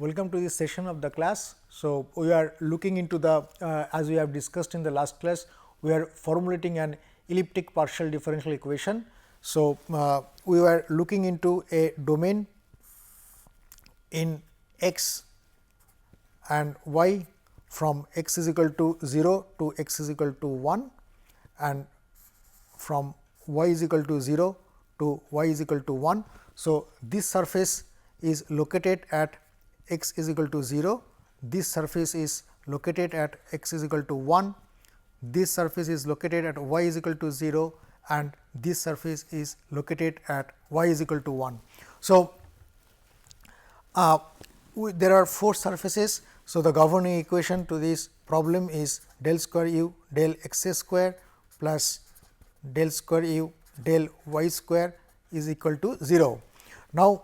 welcome to this session of the class. So, we are looking into the as we have discussed in the last class, we are formulating an elliptic partial differential equation. So, we were looking into a domain in x and y from x is equal to 0 to x is equal to 1 and from y is equal to 0 to y is equal to 1. So, this surface is located at x is equal to 0, this surface is located at x is equal to 1, this surface is located at y is equal to 0 and this surface is located at y is equal to 1. So, there are 4 surfaces. So, the governing equation to this problem is del square u del x square plus del square u del y square is equal to 0. Now,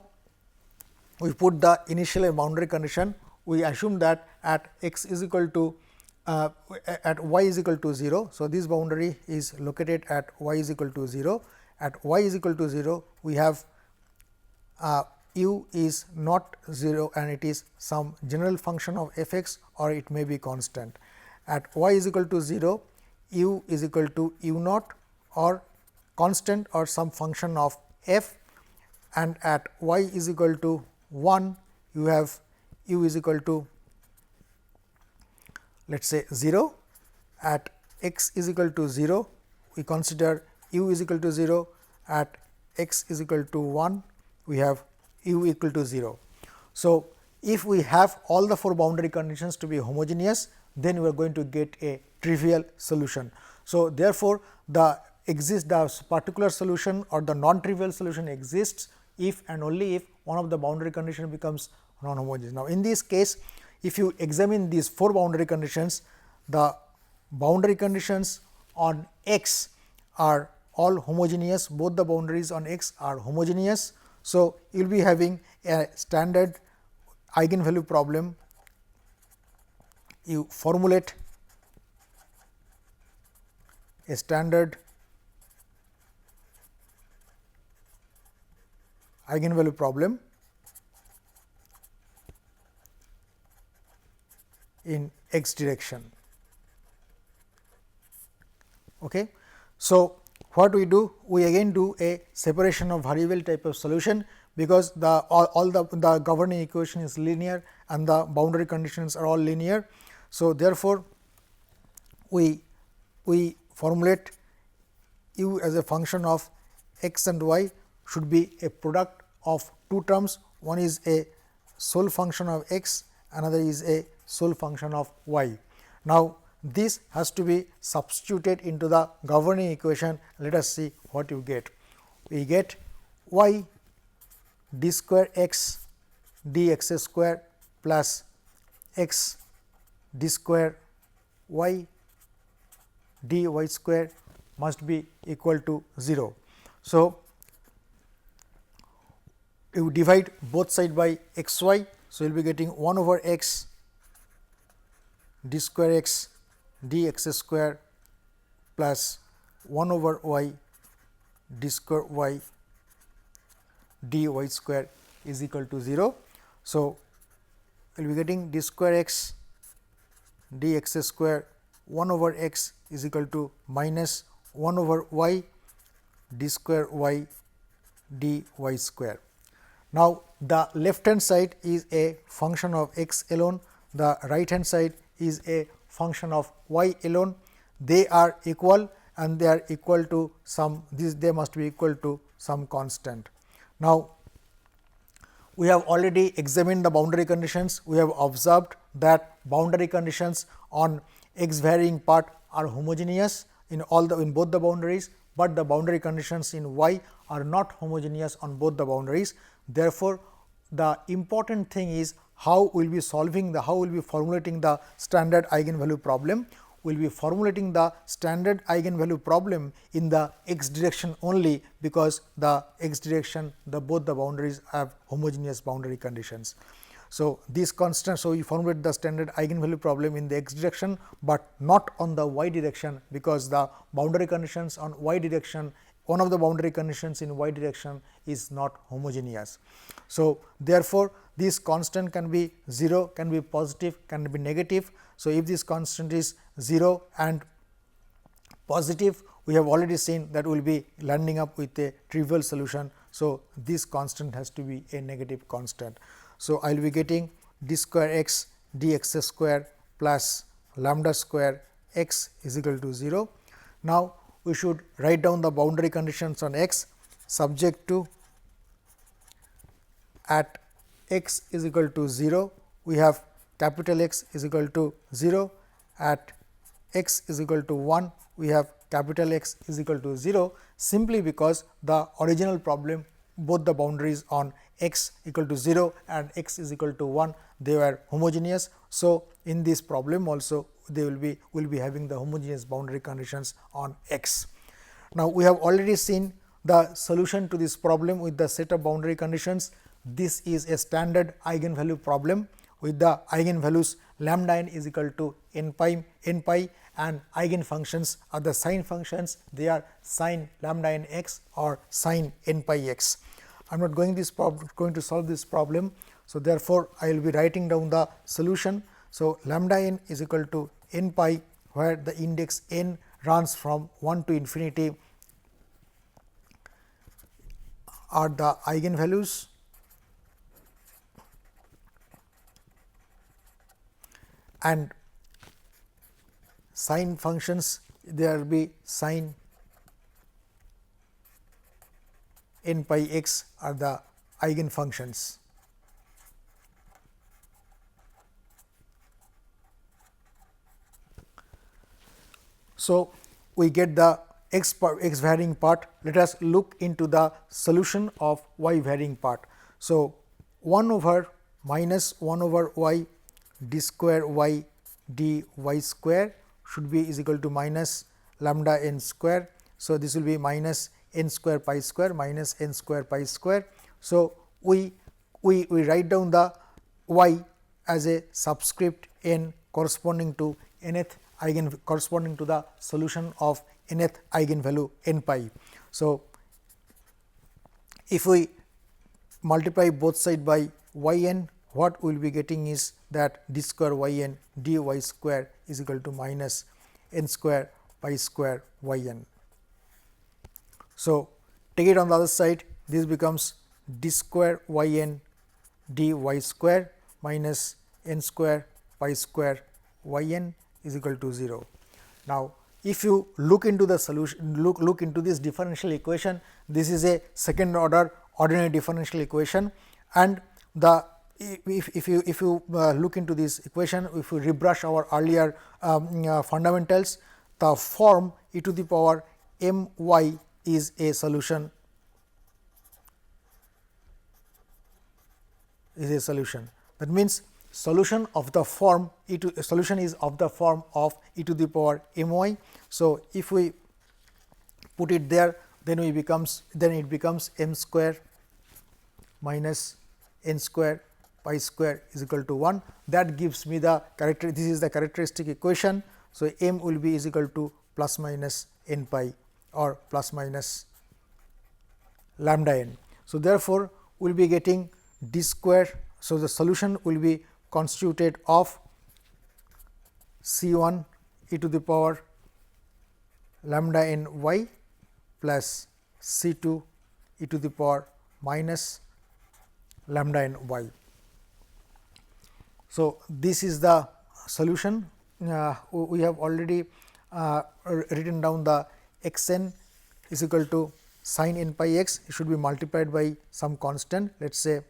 we put the initial boundary condition, we assume that at x is equal to at y is equal to 0. So, this boundary is located at y is equal to 0. At y is equal to 0, we have u is not 0 and it is some general function of f x or it may be constant. At y is equal to 0, u is equal to u naught or constant or some function of f, and at y is equal to 1, you have u is equal to let us say 0. At x is equal to 0, we consider u is equal to 0. At x is equal to 1, we have u equal to 0. So, if we have all the 4 boundary conditions to be homogeneous, then we are going to get a trivial solution. So, therefore, the particular solution or the non-trivial solution exists if and only if one of the boundary condition becomes non-homogeneous. Now, in this case, if you examine these 4 boundary conditions, the boundary conditions on x are all homogeneous, both the boundaries on x are homogeneous. So, you will be having a standard eigenvalue problem. You formulate a standard eigenvalue problem in x direction. Okay. So, what we do? We again do a separation of variable type of solution, because the all the governing equation is linear and the boundary conditions are all linear. So, therefore, we formulate u as a function of x and y should be a product of 2 terms. One is a sole function of x, another is a sole function of y. Now, this has to be substituted into the governing equation. Let us see what you get. We get y d square x dx square plus x d square y dy square must be equal to 0. So, you divide both side by x y. So, you will be getting 1 over x d square x dx square plus 1 over y d square y dy square is equal to 0. So, we will be getting d square x dx square 1 over x is equal to minus 1 over y d square y dy square. Now, the left hand side is a function of x alone, the right hand side is a function of y alone. They are equal and they are equal to some, they must be equal to some constant. Now, we have already examined the boundary conditions. We have observed that boundary conditions on x varying part are homogeneous in both the boundaries, but the boundary conditions in y are not homogeneous on both the boundaries. Therefore, the important thing is how we will be solving how we will be formulating the standard eigenvalue problem. We will be formulating the standard eigenvalue problem in the x direction only, because the x direction both the boundaries have homogeneous boundary conditions. So, these constants, so we formulate the standard eigenvalue problem in the x direction, but not on the y direction, because the boundary conditions on y direction, one of the boundary conditions in y direction is not homogeneous. So, therefore, this constant can be 0, can be positive, can be negative. So, if this constant is 0 and positive, we have already seen that we will be landing up with a trivial solution. So, this constant has to be a negative constant. So, I will be getting d square x dx square plus lambda square x is equal to 0. Now, we should write down the boundary conditions on x subject to at x is equal to 0, we have capital X is equal to 0, at x is equal to 1, we have capital X is equal to 0, simply because the original problem both the boundaries on x equal to 0 and x is equal to 1, they were homogeneous. So, in this problem also they will be having the homogeneous boundary conditions on x. Now, we have already seen the solution to this problem with the set of boundary conditions. This is a standard eigenvalue problem with the eigenvalues lambda n is equal to n pi and eigenfunctions are the sine functions, they are sine lambda n x or sine n pi x. I am not going to solve this problem. So, therefore, I will be writing down the solution. So, lambda n is equal to n pi, where the index n runs from 1 to infinity are the eigenvalues and sine functions, there will be sine n pi x are the eigenfunctions. So, we get the x varying part. Let us look into the solution of y varying part. So, 1 over minus 1 over y d square y d y square should be is equal to minus lambda n square. So, this will be minus n square pi square minus n square pi square. So, we write down the y as a subscript n corresponding to nth corresponding to the solution of nth eigenvalue n pi. So, if we multiply both side by y n, what we will be getting is that d square y n d y square is equal to minus n square pi square y n. So, take it on the other side, this becomes d square y n d y square minus n square pi square y n is equal to 0. Now, if you look into the solution, look into this differential equation, this is a second order ordinary differential equation, and the if you look into this equation, if we rebrush our earlier fundamentals, the form e to the power m y is a solution, That means, solution of the form solution is of the form of e to the power m y. So, if we put it there, then it becomes m square minus n square pi square is equal to 1. That gives me the this is the characteristic equation. So, m will be is equal to plus minus n pi or plus minus lambda n. So, therefore, we will be getting d square. So, the solution will be constituted of C 1 e to the power lambda n y plus C 2 e to the power minus lambda n y. So, this is the solution. We have already written down the x n is equal to sin n pi x, it should be multiplied by some constant, let us say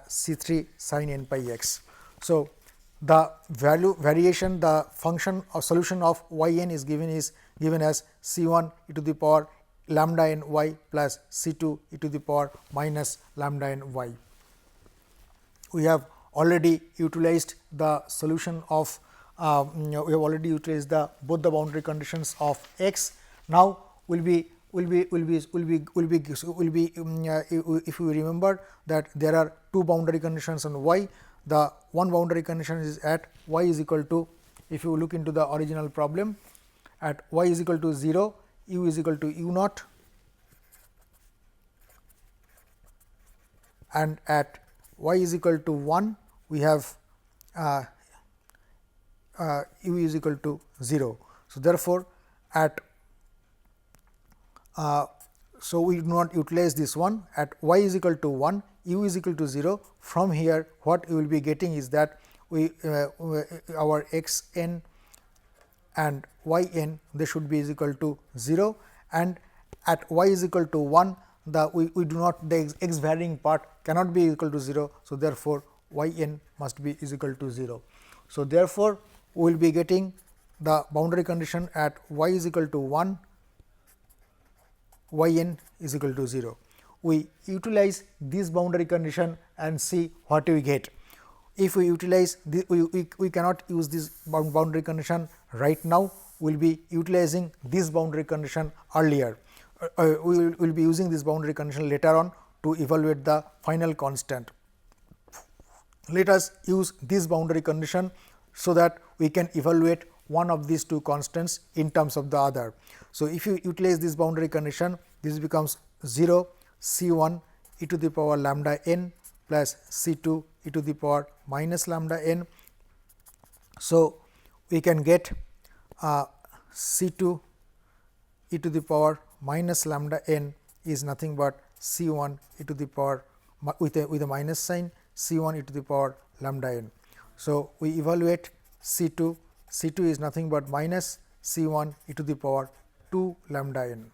C 3 sin n pi x. So, the variation, the function or solution of y n is given as C 1 e to the power lambda n y plus C 2 e to the power minus lambda n y. We have already utilized the solution of we have already utilized both the boundary conditions of x. Now, if we remember that there are two boundary conditions on y. The one boundary condition is at y is equal to, if you look into the original problem, at y is equal to 0, u is equal to u naught, and at y is equal to 1, we have u is equal to 0. So, therefore, at so we do not utilize this one. At y is equal to 1, u is equal to 0. From here, what we will be getting is that we our x n and y n, they should be is equal to 0, and at y is equal to 1, we do not, the x varying part cannot be equal to 0. So, therefore, y n must be is equal to 0. So, therefore, we will be getting the boundary condition at y is equal to 1, y n is equal to 0. We utilize this boundary condition and see what we get. If we utilize we cannot use this boundary condition right now, we will be utilizing this boundary condition earlier. We will be using this boundary condition later on to evaluate the final constant. Let us use this boundary condition, so that we can evaluate one of these two constants in terms of the other. So, if you utilize this boundary condition, this becomes 0 C 1 e to the power lambda n plus C 2 e to the power minus lambda n. So, we can get C 2 e to the power minus lambda n is nothing but C 1 e to the power with a minus sign, C 1 e to the power lambda n. So, we evaluate C 2 is nothing but minus C 1 e to the power 2 lambda n.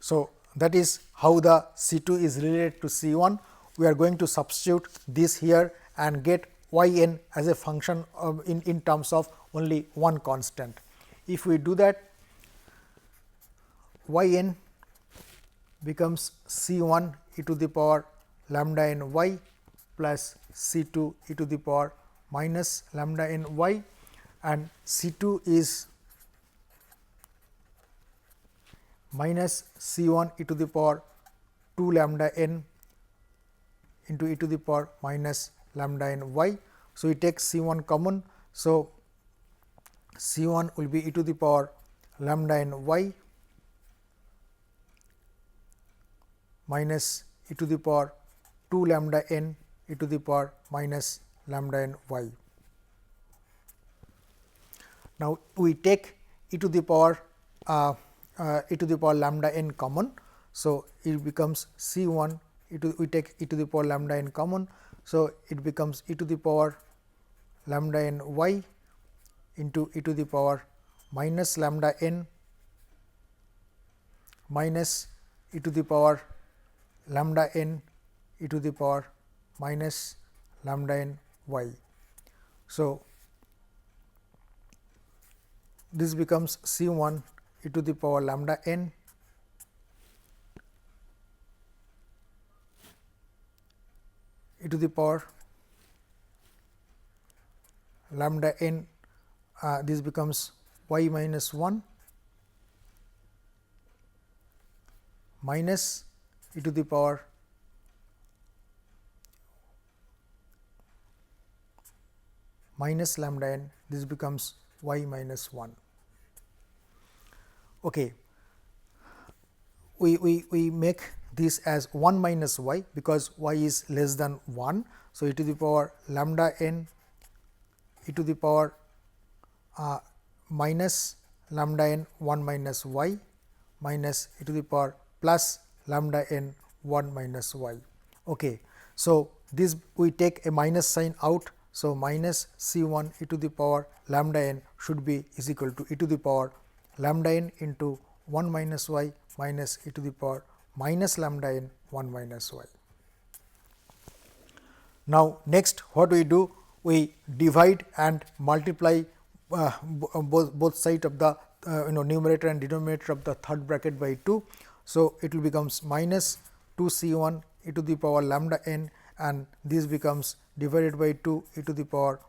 So, that is how the C 2 is related to C 1. We are going to substitute this here and get y n as a function of in terms of only one constant. If we do that, y n becomes C 1 e to the power lambda n y plus C 2 e to the power minus lambda n y, and C 2 is minus C 1 e to the power 2 lambda n into e to the power minus lambda n y. So, we take C 1 common. So, C 1 will be e to the power lambda n y minus e to the power 2 lambda n e to the power minus lambda n y. Now, we take e to the power lambda n common. So, it becomes C 1 we take e to the power lambda n common. So, it becomes e to the power lambda n y into e to the power minus lambda n minus e to the power lambda n e to the power minus lambda n y. So, this becomes C 1 e to the power lambda n e to the power lambda n, this becomes y minus 1 minus e to the power minus lambda n, this becomes y minus 1. Okay. We make this as 1 minus y, because y is less than 1. So, e to the power lambda n e to the power minus lambda n 1 minus y minus e to the power plus lambda n 1 minus y. Okay. So, this we take a minus sign out. So, minus C 1 e to the power lambda n should be is equal to e to the power lambda n into 1 minus y minus e to the power minus lambda n 1 minus y. Now, next what we do? We divide and multiply both sides of the numerator and denominator of the third bracket by 2. So, it will becomes minus 2 C 1 e to the power lambda n, and this becomes divided by 2 e to the power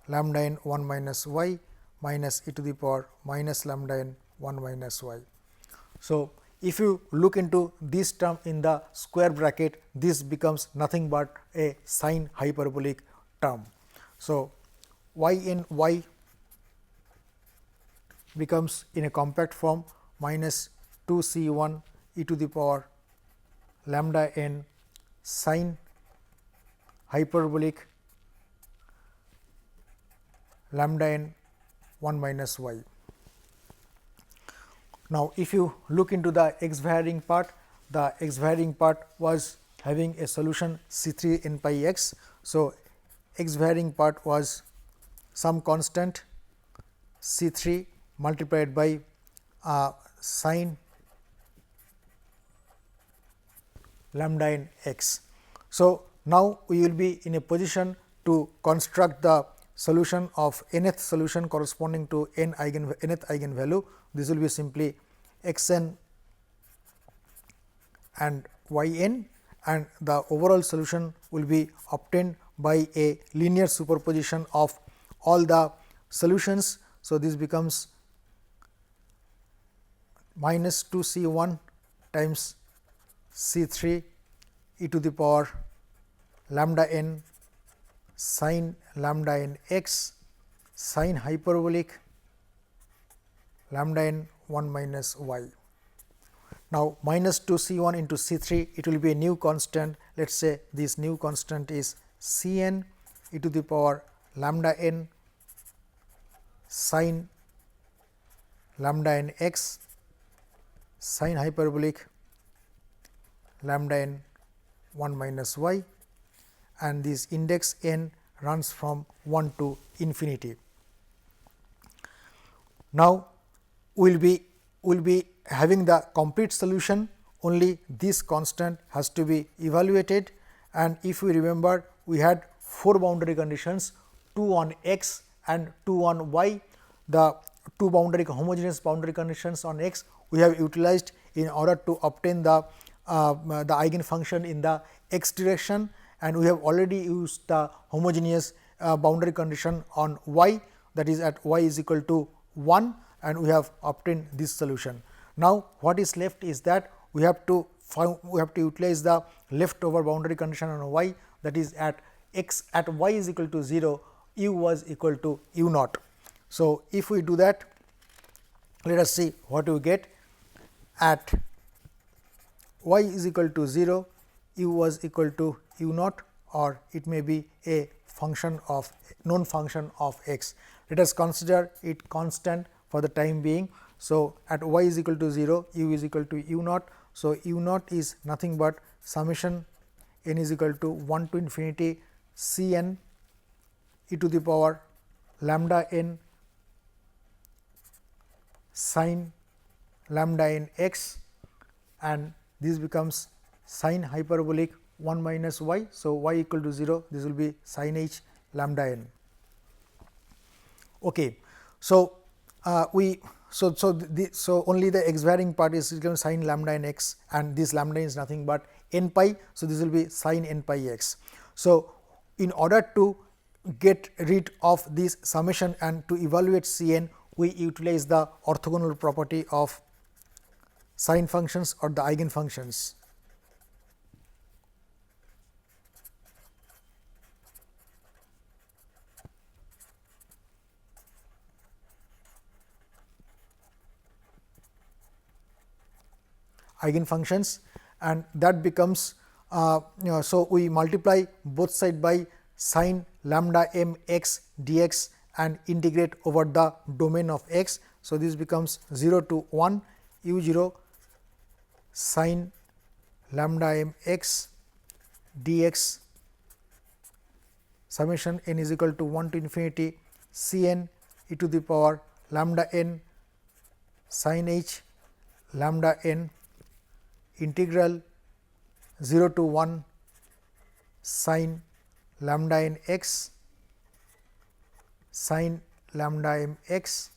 lambda n 1 minus y minus e to the power minus lambda n 1 minus y. So, if you look into this term in the square bracket, this becomes nothing but a sine hyperbolic term. So, y n y becomes in a compact form minus 2 C 1 e to the power lambda n sine hyperbolic lambda n 1 minus y. Now, if you look into the x varying part, the x varying part was having a solution C 3 n pi x. So, x varying part was some constant C 3 multiplied by sine lambda n x. So, now we will be in a position to construct the solution of nth solution corresponding to nth eigenvalue. This will be simply x n and y n, and the overall solution will be obtained by a linear superposition of all the solutions. So, this becomes minus 2 C 1 times C 3 e to the power lambda n sine lambda n x sine hyperbolic lambda n 1 minus y. Now, minus 2 C 1 into C 3, it will be a new constant. Let us say this new constant is C n e to the power lambda n sine lambda n x sine hyperbolic lambda n 1 minus y, and this index n runs from 1 to infinity. Now, we will be having the complete solution, only this constant has to be evaluated, and if we remember, we had 4 boundary conditions, 2 on x and 2 on y. The 2 homogeneous boundary conditions on x we have utilized in order to obtain the eigenfunction in the x direction, and we have already used the homogeneous boundary condition on y, that is at y is equal to 1, and we have obtained this solution. Now, what is left is that we have to utilize the leftover boundary condition on y, that is at x at y is equal to 0, u was equal to u naught. So, if we do that, let us see what we get. At y is equal to 0, u was equal to u naught, or it may be a function of known function of x. Let us consider it constant for the time being. So, at y is equal to 0, u is equal to u naught. So, u naught is nothing but summation n is equal to 1 to infinity C n e to the power lambda n sine lambda n x, and this becomes sine hyperbolic 1 minus y. So, y equal to 0, this will be sin h lambda n. Okay. So, so only the x varying part is given sin lambda n x, and this lambda is nothing but n pi. So, this will be sin n pi x. So, in order to get rid of this summation and to evaluate C n, we utilize the orthogonal property of sine functions or the eigenfunctions. Eigenfunctions, and that becomes so we multiply both side by sine lambda m x dx and integrate over the domain of x. So, this becomes 0 to 1 u 0 sine lambda m x dx summation n is equal to 1 to infinity C n e to the power lambda n sin h lambda n integral 0 to 1 sin lambda n x sin lambda m x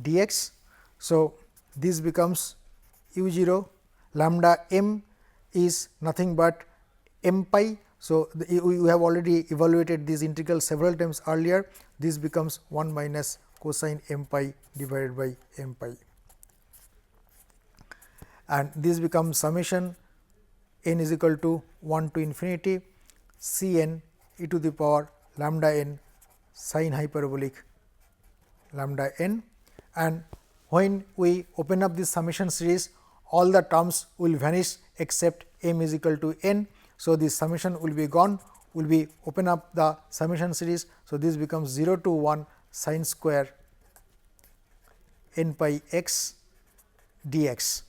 dx. So, this becomes u 0 lambda m is nothing but m pi. So, we have already evaluated this integral several times earlier. This becomes 1 minus cosine m pi divided by m pi, and this becomes summation n is equal to 1 to infinity C n e to the power lambda n sin hyperbolic lambda n. And when we open up this summation series, all the terms will vanish except m is equal to n. So, this summation will be gone, will be open up the summation series. So, this becomes 0 to 1 sin square n pi x dx,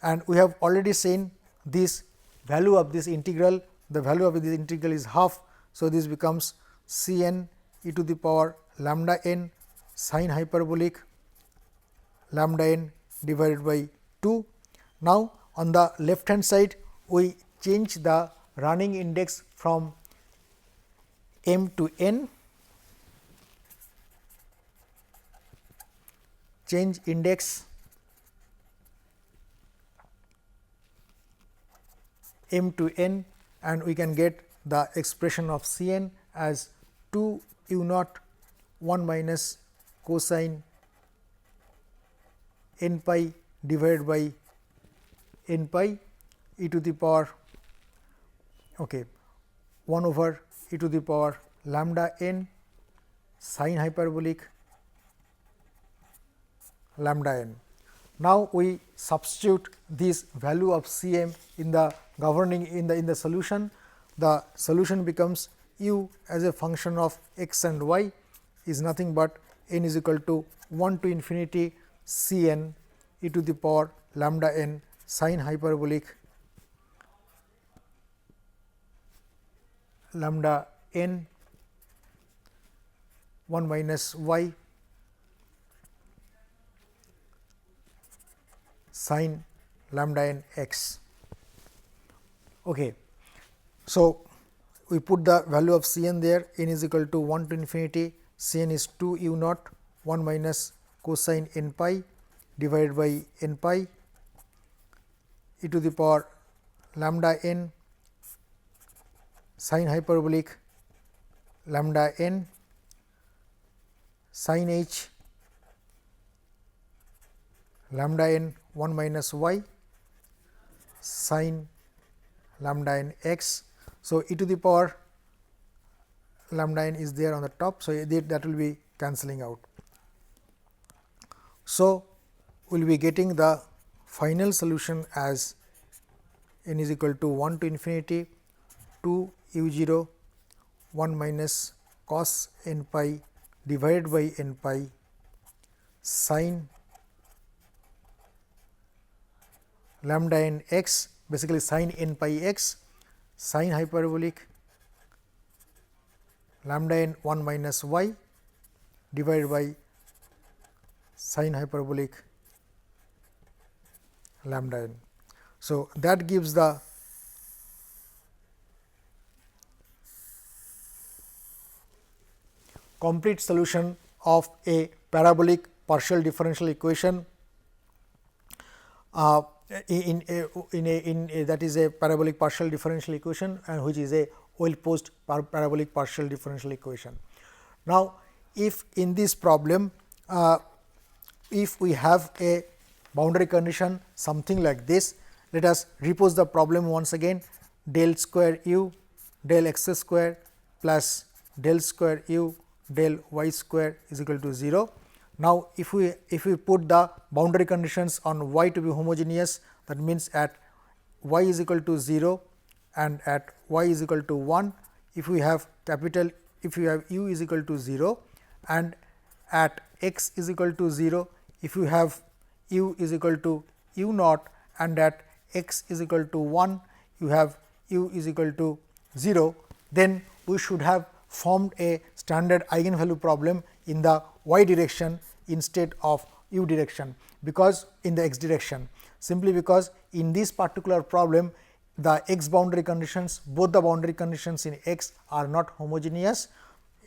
and we have already seen this value of this integral, the value of this integral is half. So, this becomes C n e to the power lambda n sin hyperbolic lambda n divided by 2. Now, on the left hand side we change the running index from m to n, change index m to n, and we can get the expression of C n as 2 u naught 1 minus cosine n pi divided by n pi e to the power 1 over e to the power lambda n sin hyperbolic lambda n. Now, we substitute this value of C m in the governing in the solution. The solution becomes u as a function of x and y is nothing but n is equal to 1 to infinity C n e to the power lambda n sin hyperbolic lambda n 1 minus y sin lambda n x. So, we put the value of C n there, n is equal to 1 to infinity, C n is 2 u naught 1 minus cosine n pi divided by n pi e to the power lambda n sin hyperbolic lambda n sin h lambda n 1 minus y sin lambda n x. So, e to the power lambda n is there on the top. So, that will be cancelling out. So, we will be getting the final solution as n is equal to 1 to infinity 2 u 0 1 minus cos n pi divided by n pi sin lambda n x, basically sin n pi x sin hyperbolic lambda n 1 minus y divided by sin hyperbolic lambda n. So, that gives the complete solution of a parabolic partial differential equation in that is a parabolic partial differential equation, and which is a well posed parabolic partial differential equation. Now, if in this problem if we have a boundary condition something like this, let us repose the problem once again. Del square u del x square plus del square u del y square is equal to 0. Now, if we put the boundary conditions on y to be homogeneous, that means at y is equal to 0 and at y is equal to 1, if we have if you have u is equal to 0 and at x is equal to 0, if you have u is equal to u naught and at x is equal to 1, you have u is equal to 0, then we should have formed a standard eigenvalue problem in the y direction instead of u direction, because in the x direction, simply because in this particular problem the x boundary conditions, both the boundary conditions in x are not homogeneous.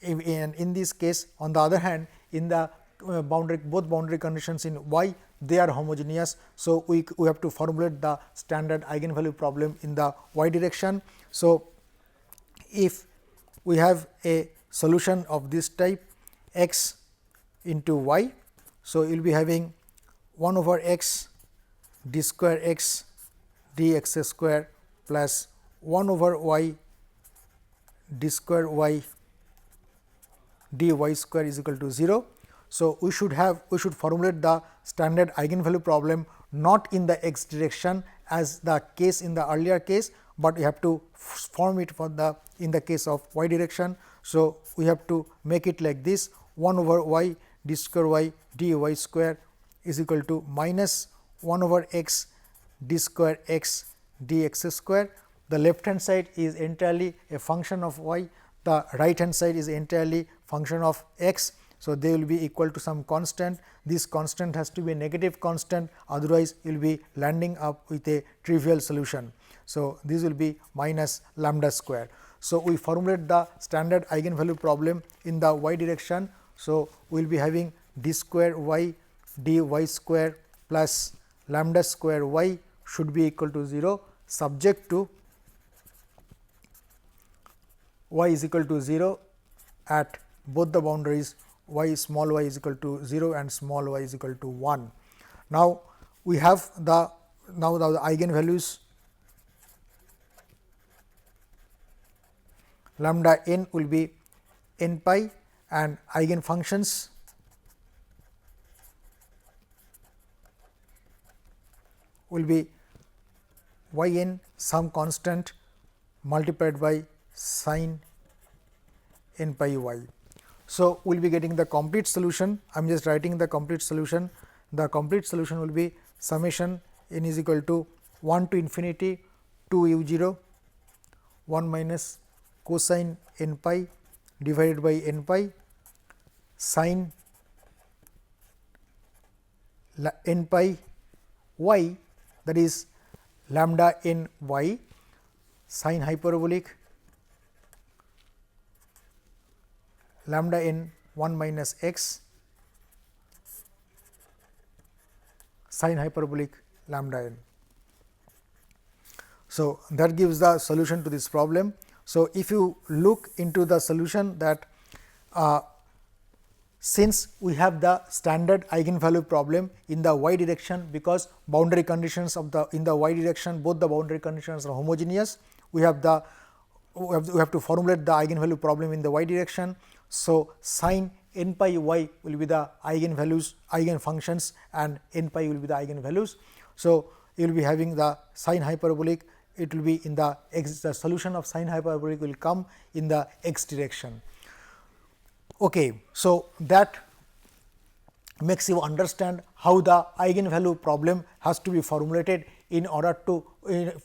In this case, on the other hand, in the both boundary conditions in y, they are homogeneous. So, we have to formulate the standard eigenvalue problem in the y direction. So, if we have a solution of this type x into y. So, you will be having 1 over x d square x dx square plus 1 over y d square y dy square is equal to 0. So, we should formulate the standard eigenvalue problem not in the x direction as the case in the earlier case, but we have to form it for the in the case of y direction. So, we have to make it like this 1 over y d square y d y square is equal to minus 1 over x d square x d x square. The left hand side is entirely a function of y, the right hand side is entirely function of x. So, they will be equal to some constant. This constant has to be a negative constant, otherwise you will be landing up with a trivial solution. So, this will be minus lambda square. So, we formulate the standard eigenvalue problem in the y direction. So, we will be having d square y d y square plus lambda square y should be equal to 0, subject to y is equal to 0 at both the boundaries y small y is equal to 0 and small y is equal to 1. Now, we have the eigenvalues lambda n will be n pi and eigenfunctions will be y n some constant multiplied by sin n pi y. So, we will be getting the complete solution. I am just writing the complete solution. The complete solution will be summation n is equal to 1 to infinity 2 u 0 1 minus cosine n pi divided by n pi sin n pi y, that is lambda n y sin hyperbolic lambda n 1 minus x sin hyperbolic lambda n. So, that gives the solution to this problem. So, if you look into the solution, that since we have the standard eigenvalue problem in the y direction, because boundary conditions of the in the y direction both the boundary conditions are homogeneous, we have the we have to formulate the eigenvalue problem in the y direction. So, sin n pi y will be the eigenvalues eigenfunctions and n pi will be the eigenvalues. So, you will be having the sin hyperbolic, it will be in the x, the solution of sin hyperbolic will come in the x direction. Okay. So, that makes you understand how the eigenvalue problem has to be formulated in order to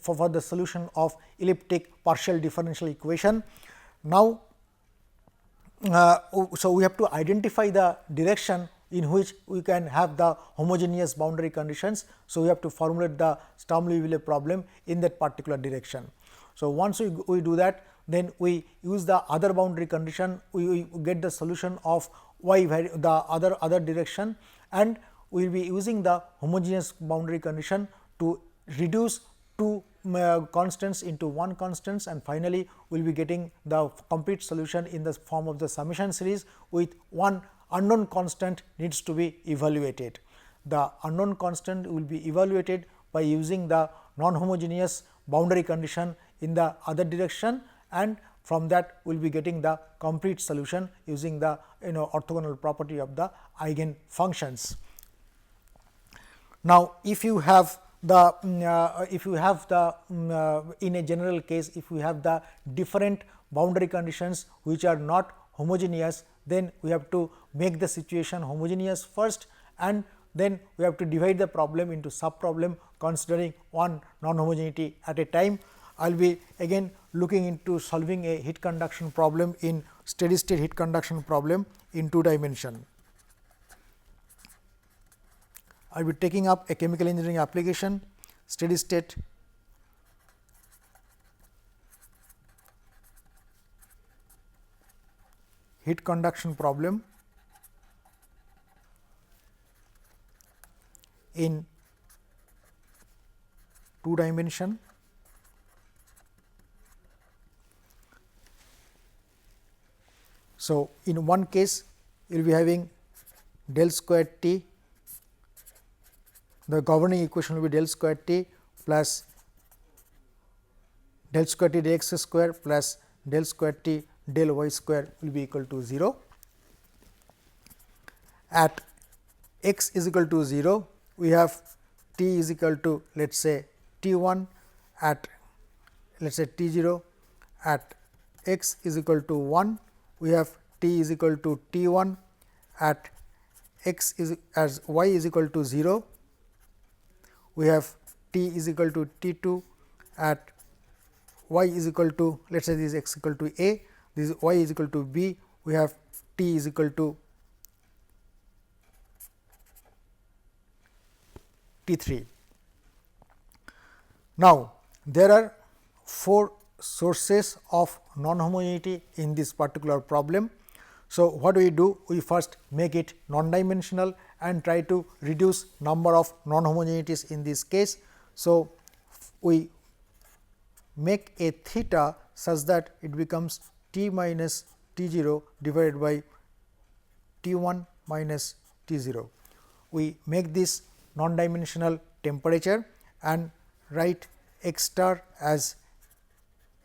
for the solution of elliptic partial differential equation. Now, so we have to identify the direction in which we can have the homogeneous boundary conditions. So, we have to formulate the Sturm-Liouville problem in that particular direction. So, once we do that, then we use the other boundary condition, we get the solution of y the other direction, and we will be using the homogeneous boundary condition to reduce two constants into one constants, and finally, we will be getting the complete solution in the form of the summation series with one unknown constant needs to be evaluated. The unknown constant will be evaluated by using the non-homogeneous boundary condition in the other direction, and from that we will be getting the complete solution using the orthogonal property of the eigen functions. Now, if you have the in a general case, if we have the different boundary conditions which are not homogeneous, then we have to make the situation homogeneous first, and then we have to divide the problem into sub problem considering one non-homogeneity at a time. I will be again looking into solving a heat conduction problem in steady state heat conduction problem in 2 dimension. I will be taking up a chemical engineering application, steady state heat conduction problem in 2 dimension. So, in one case you will be having del square T, the governing equation will be del square T plus del square T dx square plus del square T del y square will be equal to 0. At x is equal to 0, we have t is equal to let us say t 1 at let us say t 0, at x is equal to 1, we have t is equal to t 1, at x is as y is equal to 0, we have t is equal to t 2, at y is equal to let us say this is x equal to a, this is y is equal to b, we have t is equal to t 3. Now, there are 4 sources of non-homogeneity in this particular problem. So, what we do? We first make it non-dimensional and try to reduce number of non-homogenities in this case. So, we make a theta such that it becomes t minus t 0 divided by t 1 minus t 0. We make this non-dimensional temperature and write x star as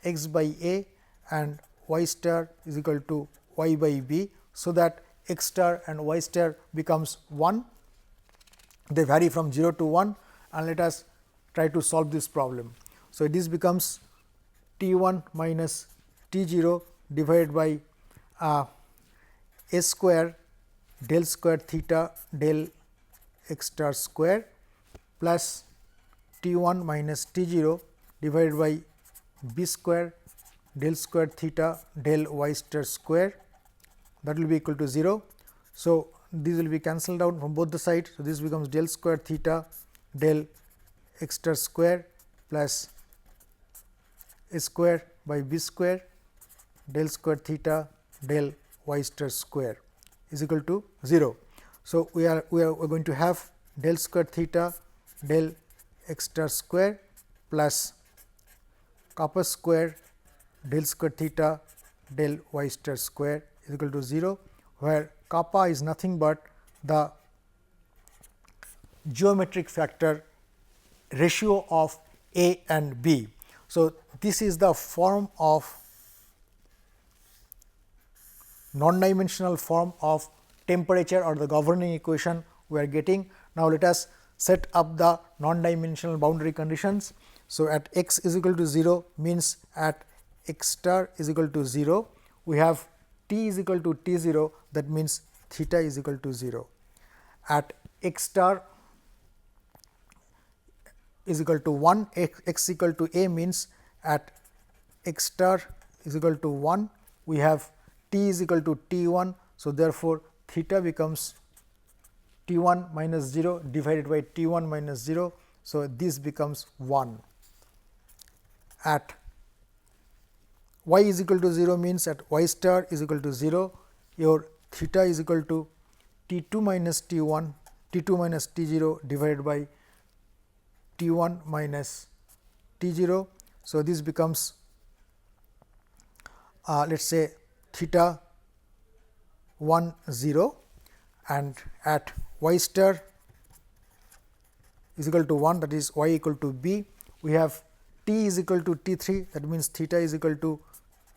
x by a and y star is equal to y by b. So, that x star and y star becomes 1, they vary from 0 to 1, and let us try to solve this problem. So, this becomes t 1 minus t 0 divided by a square del square theta del x star square plus t 1 minus t 0 divided by b square del square theta del y star square, that will be equal to 0. So, these will be cancelled out from both the sides. So, this becomes del square theta del x star square plus a square by b square del square theta del y star square is equal to 0. So, we are going to have del square theta del x star square plus kappa square del square theta del y star square is equal to 0, where kappa is nothing but the geometric factor ratio of a and b. So, this is the form of non-dimensional form of temperature or the governing equation we are getting. Now, let us set up the non-dimensional boundary conditions. So, at x is equal to 0 means at x star is equal to 0, we have t is equal to t 0, that means theta is equal to 0. At x star is equal to 1, x equal to a means at x star is equal to 1, we have t is equal to t 1. So, therefore, theta becomes t 1 minus 0 divided by t 1 minus 0. So, this becomes 1. At y is equal to 0 means at y star is equal to 0, your theta is equal to t 2 minus t 1, t 2 minus t 0 divided by t 1 minus t 0. So, this becomes let us say theta 1 0, and at y star is equal to 1, that is y equal to b, we have t is equal to t 3, that means theta is equal to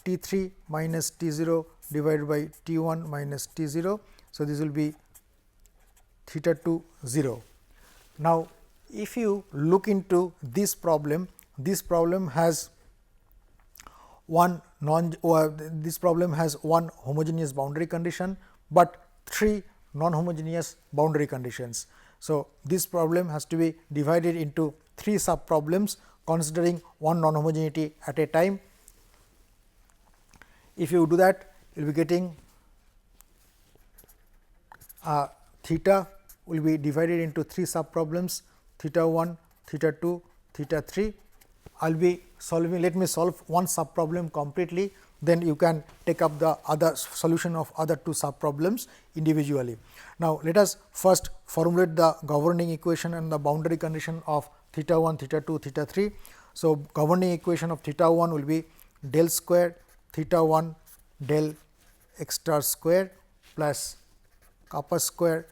t 3 minus t 0 divided by t 1 minus t 0. So, this will be theta 2 0. Now, if you look into this problem has one homogeneous boundary condition, but 3 non-homogeneous boundary conditions. So, this problem has to be divided into 3 sub problems considering one non-homogeneity at a time. If you do that, you will be getting theta will be divided into 3 sub problems, theta 1, theta 2, theta 3. I will be solving, let me solve one sub problem completely, then you can take up the other solution of other 2 sub problems individually. Now, let us first formulate the governing equation and the boundary condition of theta 1, theta 2, theta 3. So, governing equation of theta 1 will be del square theta 1 del x star square plus kappa square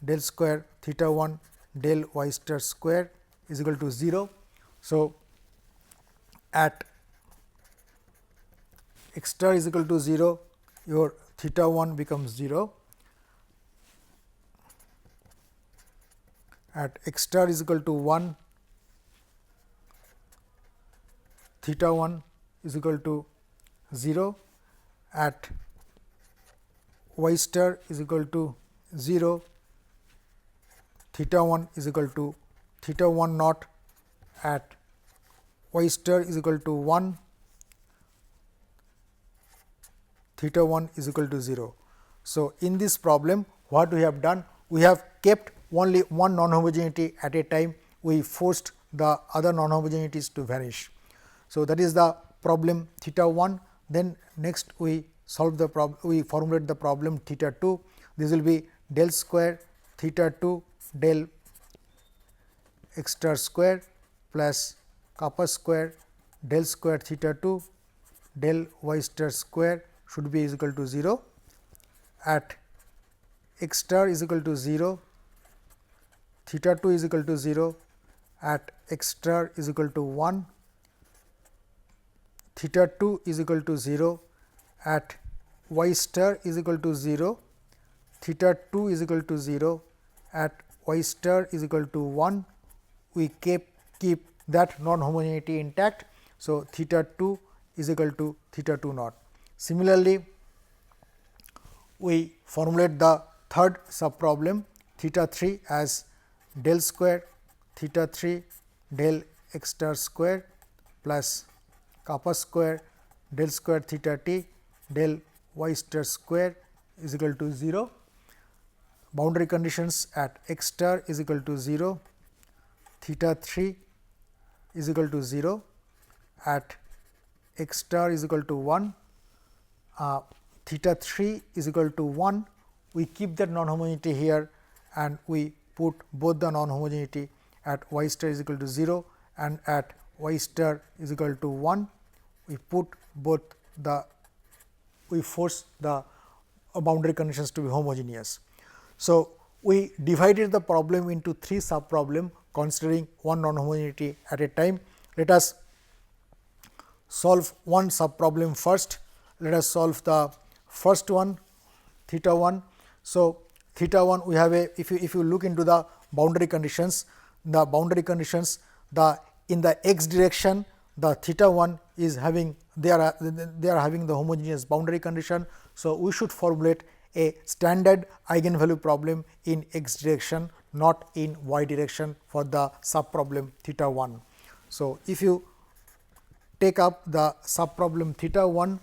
del square theta 1 del y star square is equal to 0. So, at x star is equal to 0, your theta 1 becomes 0. at x star is equal to 1, theta 1 is equal to 0, at y star is equal to 0, theta 1 is equal to theta 1 naught, at y star is equal to 1, theta 1 is equal to 0. So, in this problem what we have done? We have kept only one non-homogeneity at a time, we forced the other non-homogeneities to vanish. So, that is the problem theta 1. Then next we solve the problem, we formulate the problem theta 2. This will be del square theta 2 del x star square plus kappa square del square theta 2 del y star square should be is equal to 0, at x star is equal to 0, theta 2 is equal to 0, at x star is equal to 1, theta 2 is equal to 0, at y star is equal to 0, theta 2 is equal to 0, at y star is equal to 1. We keep that non-homogeneity intact. So, theta 2 is equal to theta 2 naught. Similarly, we formulate the third sub problem theta 3 as del square theta 3 del x star square plus kappa square del square theta t del y star square is equal to 0. Boundary conditions at x star is equal to 0, theta 3 is equal to 0, at x star is equal to 1, theta 3 is equal to 1. We keep that non-homogeneity here and we put both the non-homogeneity at y star is equal to 0 and at y star is equal to 1. We put both the, we force the boundary conditions to be homogeneous. So, we divided the problem into 3 sub problem considering one non-homogeneity at a time. Let us solve one sub problem first. Let us solve the first one theta 1. So, theta 1 we have a, if you look into the boundary conditions, the boundary conditions, the in the x direction the theta 1 is having, they are having the homogeneous boundary condition. So, we should formulate a standard eigenvalue problem in x direction, not in y direction for the sub problem theta 1. So, if you take up the sub problem theta 1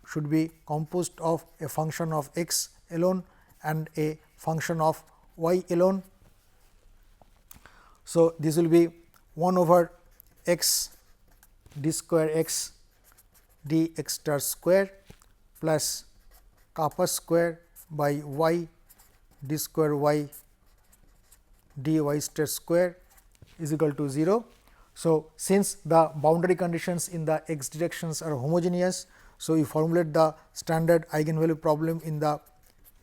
should be composed of a function of x alone and a function of y alone. So, this will be 1 over x d square x d x star square plus kappa square by y d square y d y star square is equal to 0. So, since the boundary conditions in the x directions are homogeneous, so we formulate the standard eigenvalue problem in the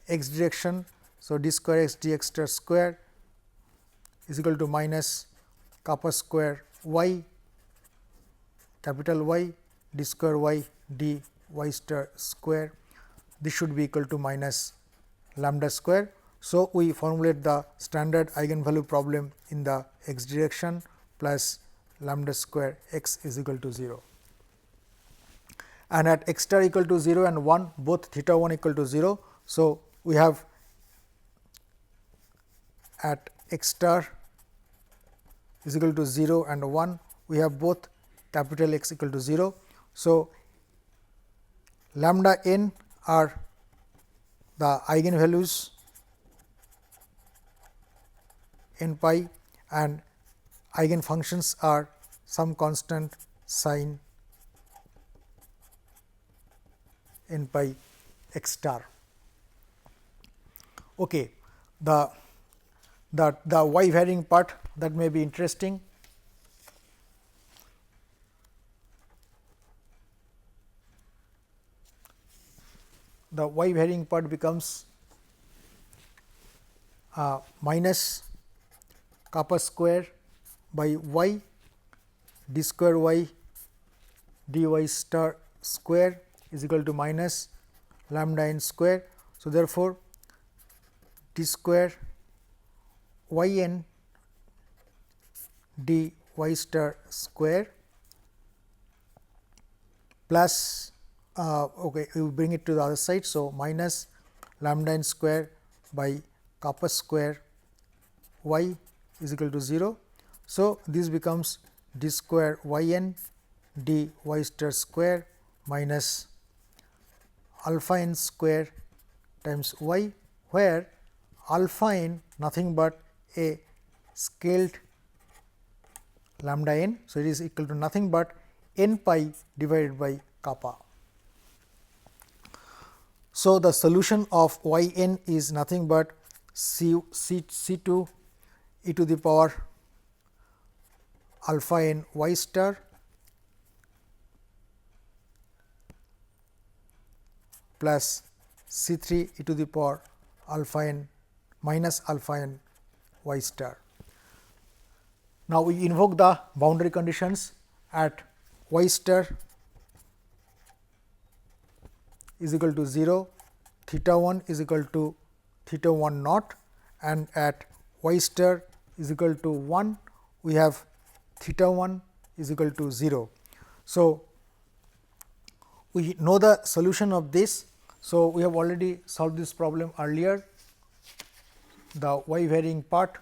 x direction. So, d square x d x star square is equal to minus kappa square y capital Y d square y d y star square. This should be equal to minus lambda square. So, we formulate the standard eigenvalue problem in the x direction plus lambda square x is equal to 0. And at x star equal to 0 and 1, both theta 1 equal to 0. So, we have at x star is equal to 0 and 1, we have both capital X equal to 0. So, lambda n are the eigenvalues n pi and eigenfunctions are some constant sin n pi x star. Okay. The y varying part, that may be interesting. The y varying part becomes minus kappa square by y d square y d y star square is equal to minus lambda n square. So, therefore, d square y n d y star square plus okay, we will bring it to the other side. So, minus lambda n square by kappa square y is equal to 0. So, this becomes d square y n d y star square minus alpha n square times y, where alpha n nothing but a scaled lambda n. So, it is equal to nothing but n pi divided by kappa. So, the solution of y n is nothing but c 2 e to the power alpha n y star plus c 3 e to the power alpha n minus alpha n y star. Now, we invoke the boundary conditions at y star is equal to 0, theta 1 is equal to theta 1 naught, and at y star is equal to 1, we have theta 1 is equal to 0. So, we know the solution of this. So, we have already solved this problem earlier, the y varying part.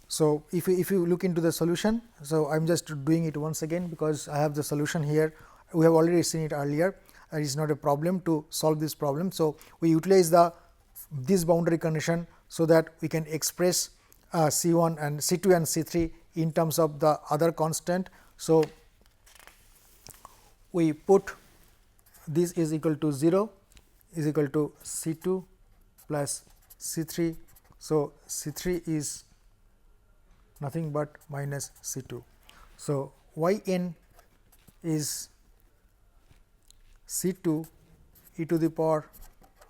So, if you look into the solution, so I am just doing it once again, because I have the solution here. We have already seen it earlier. It is not a problem to solve this problem. So, we utilize this boundary condition, so that we can express C 1 and C 2 and C 3 in terms of the other constant. So, we put this is equal to 0 is equal to C 2 plus C 3. So, C 3 is nothing but minus C 2. So, y n is C 2 e to the power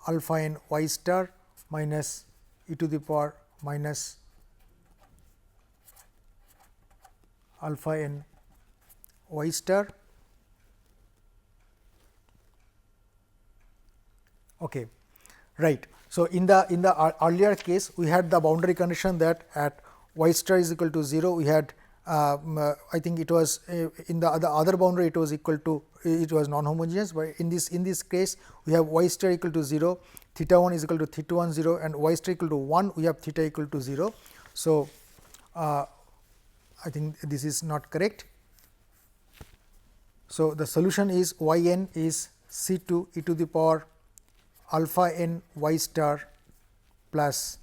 alpha n y star minus e to the power minus alpha n y star. Okay, right. So, in the earlier case, we had the boundary condition that at y star is equal to 0, we had I think it was in the other boundary it was equal to, it was non-homogeneous, but in this case we have y star equal to 0, theta 1 is equal to theta 1 0, and y star equal to 1, we have theta equal to 0. So, I think this is not correct. So, the solution is y n is C 2 e to the power alpha n y star plus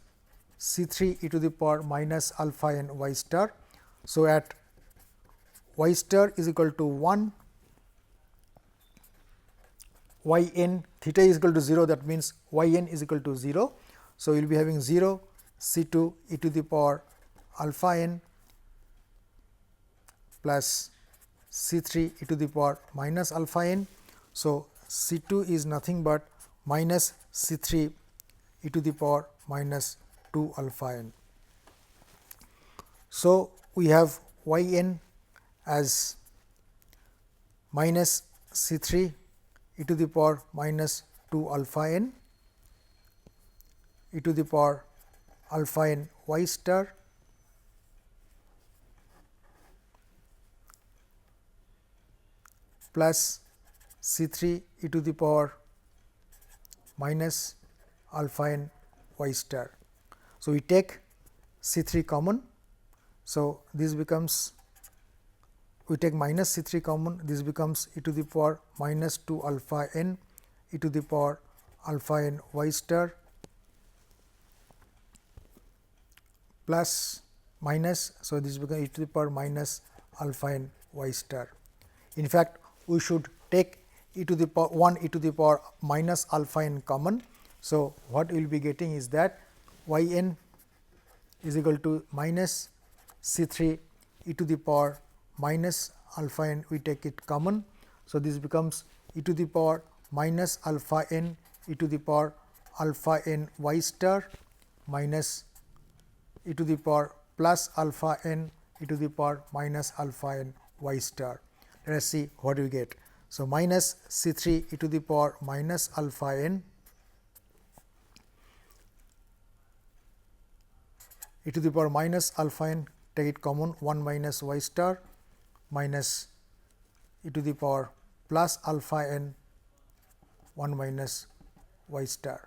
C 3 e to the power minus alpha n y star. So, at y star is equal to 1, y n theta is equal to 0, that means y n is equal to 0. So, we will be having 0 C 2 e to the power alpha n plus C 3 e to the power minus alpha n. So, C 2 is nothing but minus C 3 e to the power minus 2 alpha n. So, we have y n as minus C 3 e to the power minus 2 alpha n e to the power alpha n y star plus C 3 e to the power minus alpha n y star. So, we take C 3 common. So, this becomes, we take minus C 3 common, this becomes e to the power minus 2 alpha n e to the power alpha n y star plus minus. So, this becomes e to the power minus alpha n y star. In fact, we should take e to the power 1 e to the power minus alpha n common. So, what we will be getting is that y n is equal to minus C 3 e to the power minus alpha n, we take it common. So, this becomes e to the power minus alpha n e to the power alpha n y star minus e to the power plus alpha n e to the power minus alpha n y star. Let us see what we get. So, minus C 3 e to the power minus alpha n e to the power minus alpha n, take it common, 1 minus y star minus e to the power plus alpha n 1 minus y star.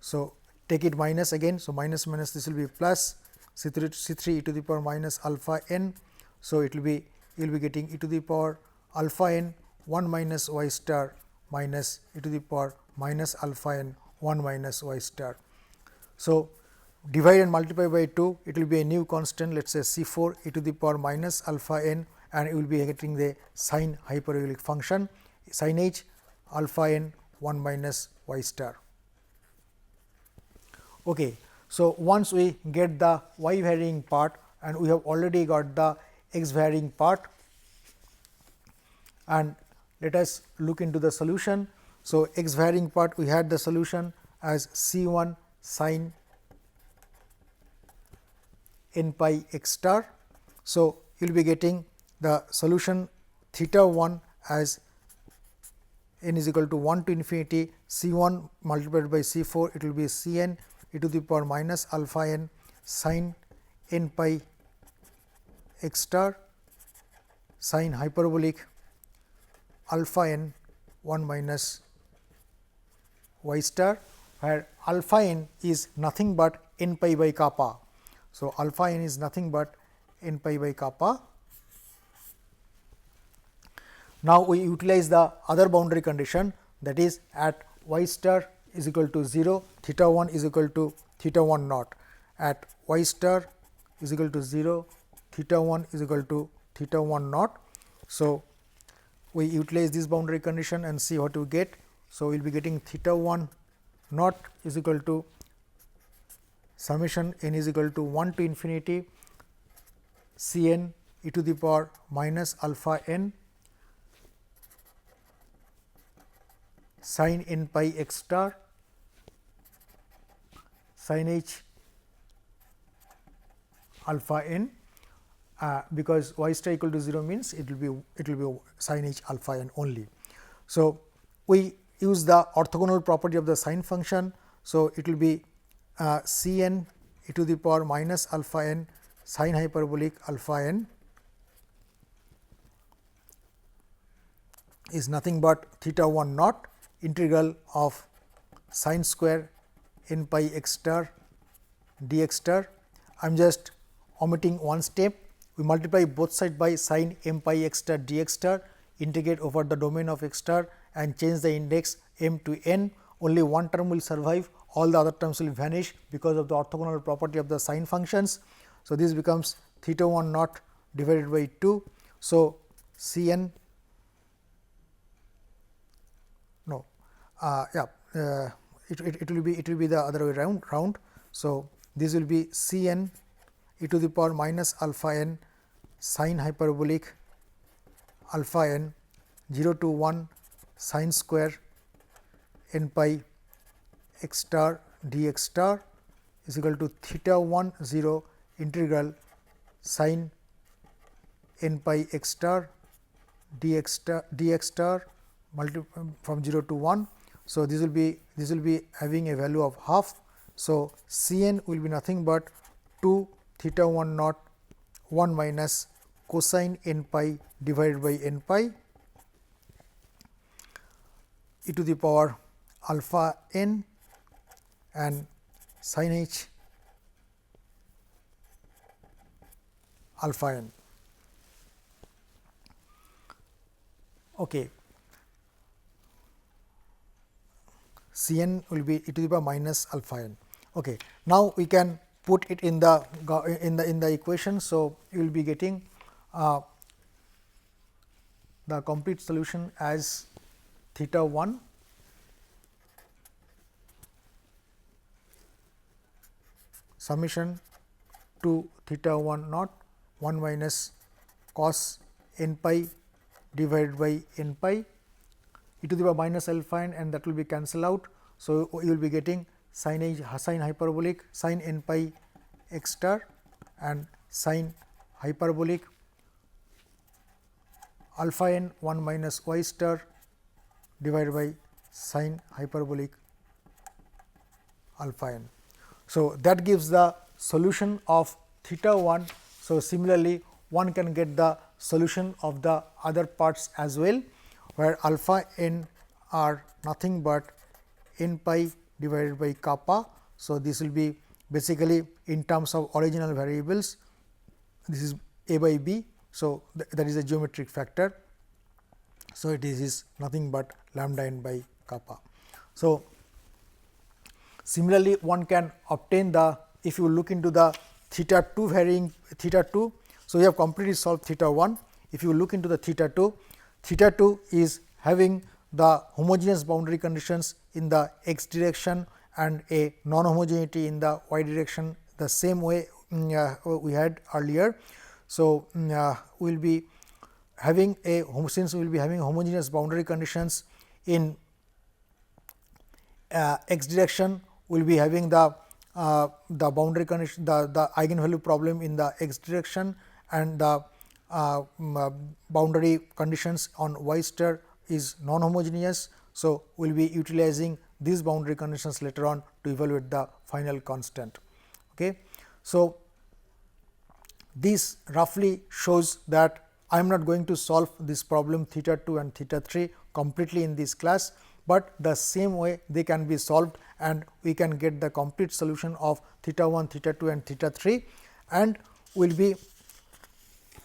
So, take it minus again. So, minus minus this will be plus C 3 e to the power minus alpha n. So, it will be you will be getting e to the power alpha n 1 minus y star minus e to the power minus alpha n 1 minus y star. So, divide and multiply by 2, it will be a new constant, let us say C 4 e to the power minus alpha n, and you will be getting the sine hyperbolic function sin h alpha n 1 minus y star. Okay. So, once we get the y varying part and we have already got the x varying part, and let us look into the solution. So, x varying part we had the solution as C 1 sin n pi x star. So, you will be getting the solution theta 1 as n is equal to 1 to infinity C 1 multiplied by C 4, it will be C n e to the power minus alpha n sin n pi x star sin hyperbolic alpha n 1 minus y star, where alpha n is nothing but n pi by kappa. So, alpha n is nothing but n pi by kappa. Now, we utilize the other boundary condition, that is at y star is equal to 0, theta 1 is equal to theta 1 naught. At y star is equal to 0, theta 1 is equal to theta 1 naught. So, we utilize this boundary condition and see what we get. So, we will be getting theta 1 naught is equal to summation n is equal to 1 to infinity C n e to the power minus alpha n sin n pi x star sin h alpha n, because y star equal to 0 means it will be sin h alpha n only. So, we use the orthogonal property of the sine function. So, it will be C n e to the power minus alpha n sin hyperbolic alpha n is nothing but theta 1 naught integral of sin square n pi x star dx star. I am just omitting one step. We multiply both sides by sin m pi x star dx star, integrate over the domain of x star and change the index m to n. Only one term will survive, all the other terms will vanish because of the orthogonal property of the sine functions. So, this becomes theta 1 naught divided by 2. So, C n no it will be the other way round. So, this will be C n e to the power minus alpha n sin hyperbolic alpha n 0 to 1 sin square n pi x star dx star is equal to theta 1 0 integral sin n pi x star dx star from 0 to 1. So, this will be having a value of half. So, C n will be nothing but 2 theta 1 naught 1 minus cosine n pi divided by n pi e to the power alpha n and sin h alpha n. Okay. C n will be e to the power minus alpha n. Okay. Now, we can put it in the equation. So, you will be getting the complete solution as theta 1 summation to theta 1 naught 1 minus cos n pi divided by n pi e to the power minus alpha n, and that will be cancelled out. So, you will be getting sin hyperbolic sin n pi x star and sin hyperbolic alpha n 1 minus y star divided by sin hyperbolic alpha n. So, that gives the solution of theta 1. So, similarly, one can get the solution of the other parts as well, where alpha n are nothing but n pi divided by kappa. So, this will be basically in terms of original variables, this is a by b. So, that is a geometric factor. So, it is nothing but lambda n by kappa. So, similarly, one can obtain the, if you look into the theta 2 varying theta 2. So, we have completely solved theta 1. If you look into the theta 2 is having the homogeneous boundary conditions in the x direction and a non homogeneity in the y direction, the same way we had earlier. So, we will be having a since we will be having homogeneous boundary conditions in x direction, we will be having the boundary condition, the eigenvalue problem in the x direction, and the boundary conditions on y star is non homogeneous. So, we will be utilizing these boundary conditions later on to evaluate the final constant. Okay. So, this roughly shows that I am not going to solve this problem theta 2 and theta 3 completely in this class, but the same way they can be solved and we can get the complete solution of theta 1, theta 2 and theta 3, and we will be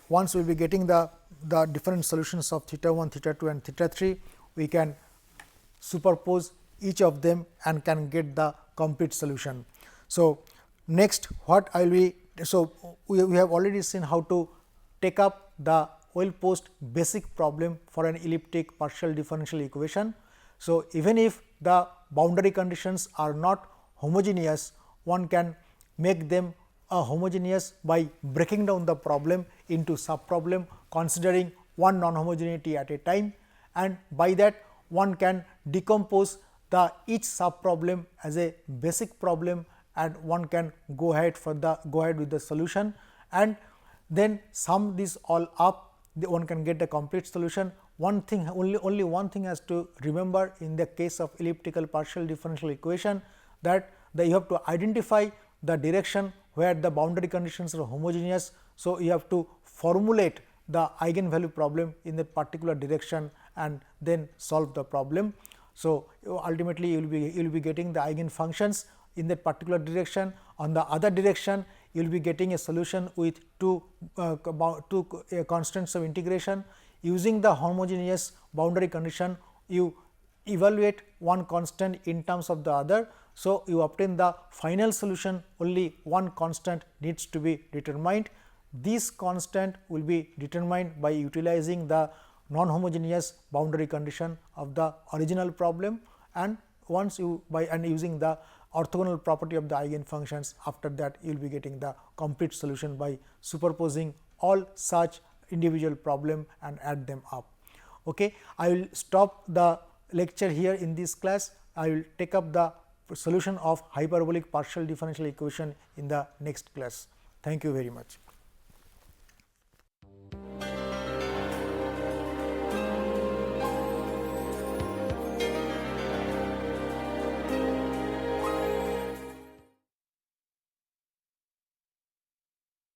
once we will be getting the different solutions of theta 1, theta 2 and theta 3, we can superpose each of them and can get the complete solution. So, next what I will be, so we have already seen how to take up the well posed basic problem for an elliptic partial differential equation. So, even if the boundary conditions are not homogeneous, one can make them homogeneous by breaking down the problem into sub problem considering one non homogeneity at a time, and by that one can decompose the each sub problem as a basic problem, and one can go ahead with the solution, and then sum this all up, one can get the complete solution. One thing, only one thing has to remember in the case of elliptical partial differential equation, that you have to identify the direction where the boundary conditions are homogeneous. So, you have to formulate the eigenvalue problem in that particular direction and then solve the problem. So, ultimately you will be getting the eigen functions in that particular direction. On the other direction, you will be getting a solution with two constants of integration. Using the homogeneous boundary condition, you evaluate one constant in terms of the other. So, you obtain the final solution, only one constant needs to be determined. This constant will be determined by utilizing the non homogeneous boundary condition of the original problem, and once you using the orthogonal property of the eigen functions, after that you will be getting the complete solution by superposing all such individual problem and add them up. Okay. I will stop the lecture here in this class. I will take up the solution of hyperbolic partial differential equation in the next class. Thank you very much.